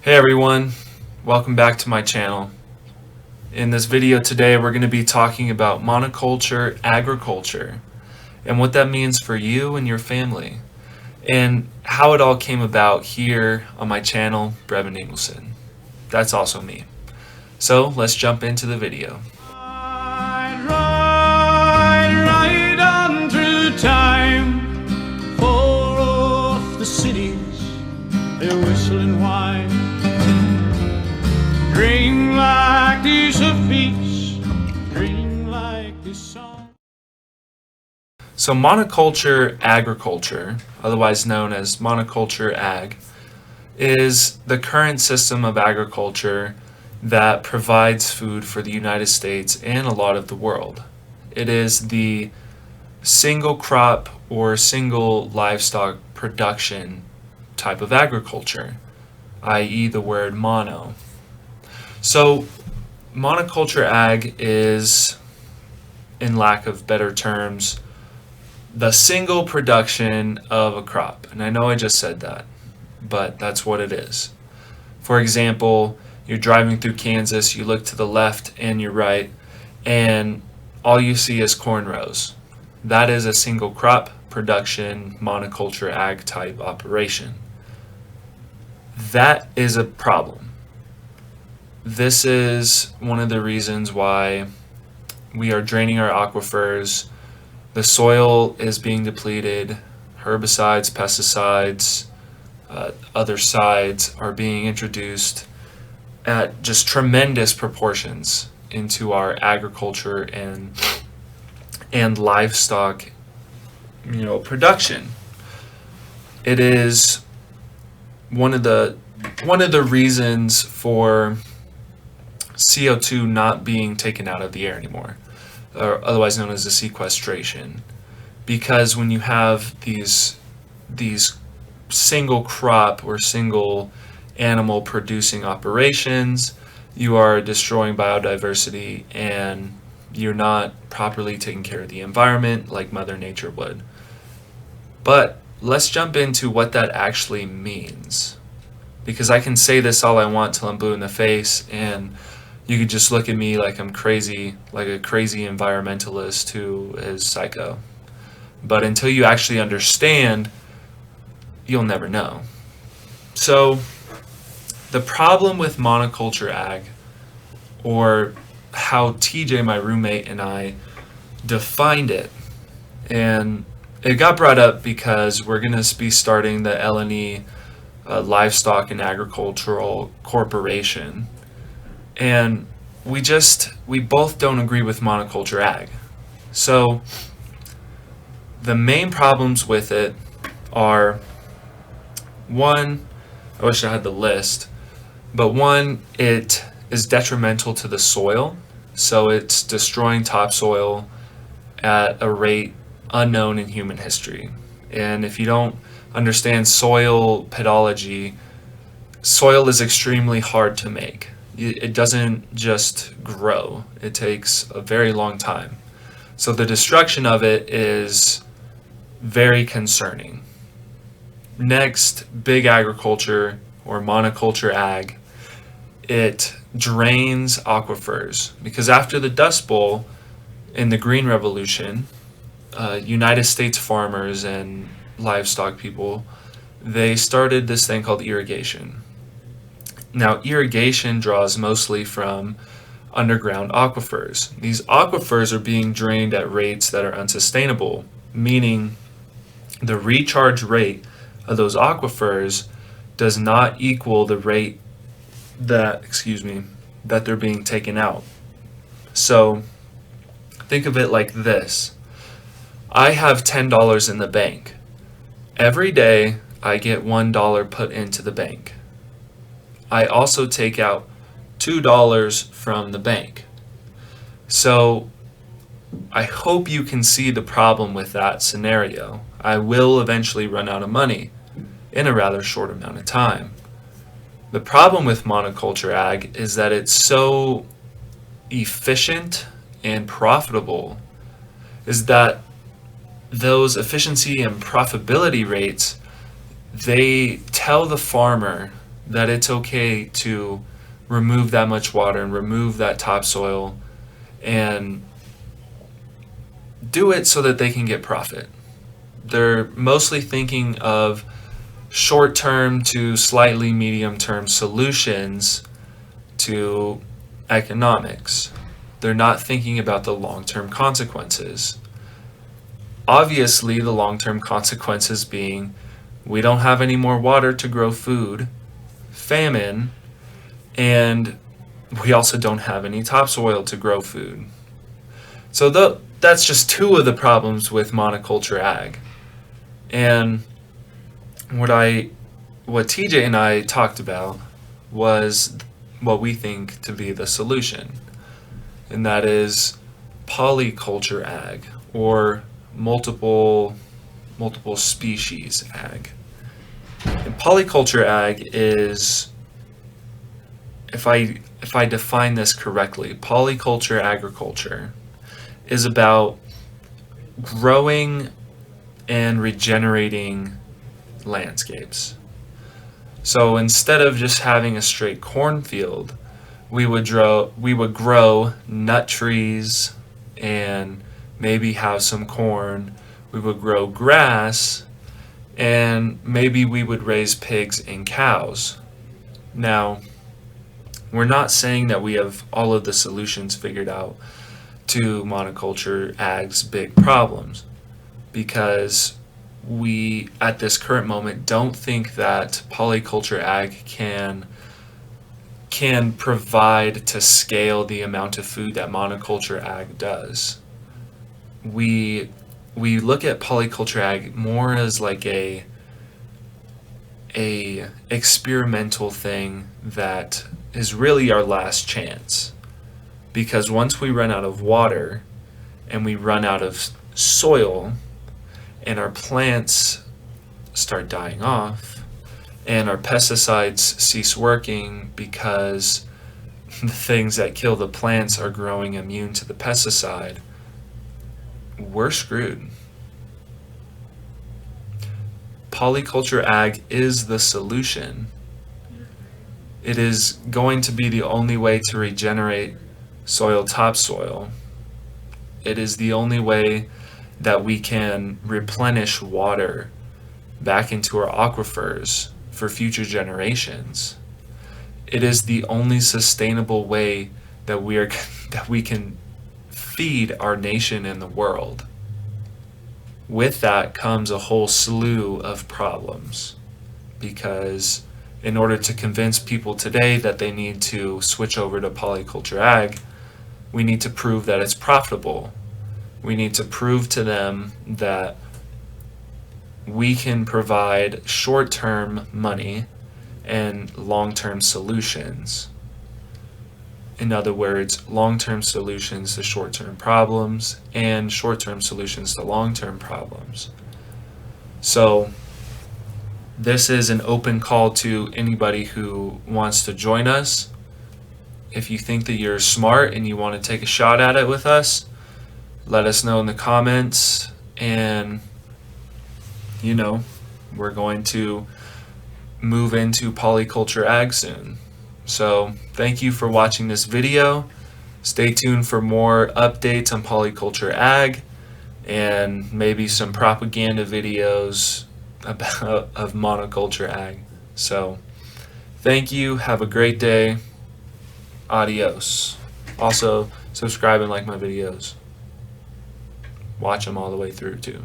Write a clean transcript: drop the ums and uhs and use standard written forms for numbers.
Hey everyone, welcome back to my channel. In this video today we're going to be talking about monoculture agriculture and what that means for you and your family and how it all came about here on my channel, Brevin Ingleson. That's also me. So let's jump into the video. Ride on through time, far off the cities, they're whistling wine. Dream like these of peace, dream like this song. So monoculture agriculture, otherwise known as monoculture ag, is the current system of agriculture that provides food for the United States and a lot of the world. It is the single crop or single livestock production type of agriculture, i.e. the word mono. So monoculture ag is, in lack of better terms, the single production of a crop. And I know I just said that, but that's what it is. For example, you're driving through Kansas, you look to the left and your right, and all you see is corn rows. That is a single crop production monoculture ag type operation. That is a problem. This is one of the reasons why we are draining our aquifers. The soil is being depleted. Herbicides, pesticides, other sides are being introduced at just tremendous proportions into our agriculture and livestock, production. It is one of the reasons for CO2 not being taken out of the air anymore, or otherwise known as the sequestration, because when you have these single crop or single animal producing operations, you are destroying biodiversity and you're not properly taking care of the environment like Mother Nature would. But let's jump into what that actually means, because I can say this all I want till I'm blue in the face and you could just look at me like I'm crazy, like a crazy environmentalist who is psycho. But until you actually understand, you'll never know. So the problem with monoculture ag, or how TJ, my roommate, and I defined it, and it got brought up because we're going to be starting the LNE Livestock and Agricultural Corporation. And we both don't agree with monoculture ag. So the main problems with it are, one, I wish I had the list, but one, it is detrimental to the soil. So it's destroying topsoil at a rate unknown in human history. And if you don't understand soil pedology, soil is extremely hard to make. It doesn't just grow. It takes a very long time. So the destruction of it is very concerning. Next, big agriculture or monoculture ag, it drains aquifers, because after the Dust Bowl in the Green Revolution, United States farmers and livestock people, they started this thing called irrigation. Now, irrigation draws mostly from underground aquifers. These aquifers are being drained at rates that are unsustainable, meaning the recharge rate of those aquifers does not equal the rate that they're being taken out. So think of it like this. I have $10 in the bank. Every day I get $1 put into the bank. I also take out $2 from the bank. So I hope you can see the problem with that scenario. I will eventually run out of money in a rather short amount of time. The problem with monoculture ag is that it's so efficient and profitable, is that those efficiency and profitability rates, they tell the farmer that it's okay to remove that much water and remove that topsoil and do it so that they can get profit. They're mostly thinking of short-term to slightly medium-term solutions to economics. They're not thinking about the long-term consequences. Obviously, the long-term consequences being we don't have any more water to grow food, famine, and we also don't have any topsoil to grow food. So that's just two of the problems with monoculture ag. And what TJ and I talked about was what we think to be the solution, and that is polyculture ag, or multiple species ag. And polyculture ag is, if I define this correctly, polyculture agriculture is about growing and regenerating landscapes. So instead of just having a straight cornfield, we would grow nut trees and maybe have some corn. We would grow grass, and maybe we would raise pigs and cows. Now, we're not saying that we have all of the solutions figured out to monoculture ag's big problems, because we at this current moment don't think that polyculture ag can provide to scale the amount of food that monoculture ag does. We look at polyculture ag more as like a experimental thing that is really our last chance, because once we run out of water and we run out of soil and our plants start dying off and our pesticides cease working because the things that kill the plants are growing immune to the pesticide, we're screwed. Polyculture ag is the solution. It is going to be the only way to regenerate soil topsoil. It is the only way that we can replenish water back into our aquifers for future generations. It is the only sustainable way that we can feed our nation and the world. With that comes a whole slew of problems, because in order to convince people today that they need to switch over to polyculture ag, we need to prove that it's profitable. We need to prove to them that we can provide short-term money and long-term solutions. In other words, long-term solutions to short-term problems and short-term solutions to long-term problems. So this is an open call to anybody who wants to join us. If you think that you're smart and you want to take a shot at it with us, let us know in the comments, and we're going to move into polyculture ag soon. So thank you for watching this video. Stay tuned for more updates on polyculture ag and maybe some propaganda videos of monoculture ag. So thank you. Have a great day. Adios. Also, subscribe and like my videos. Watch them all the way through too.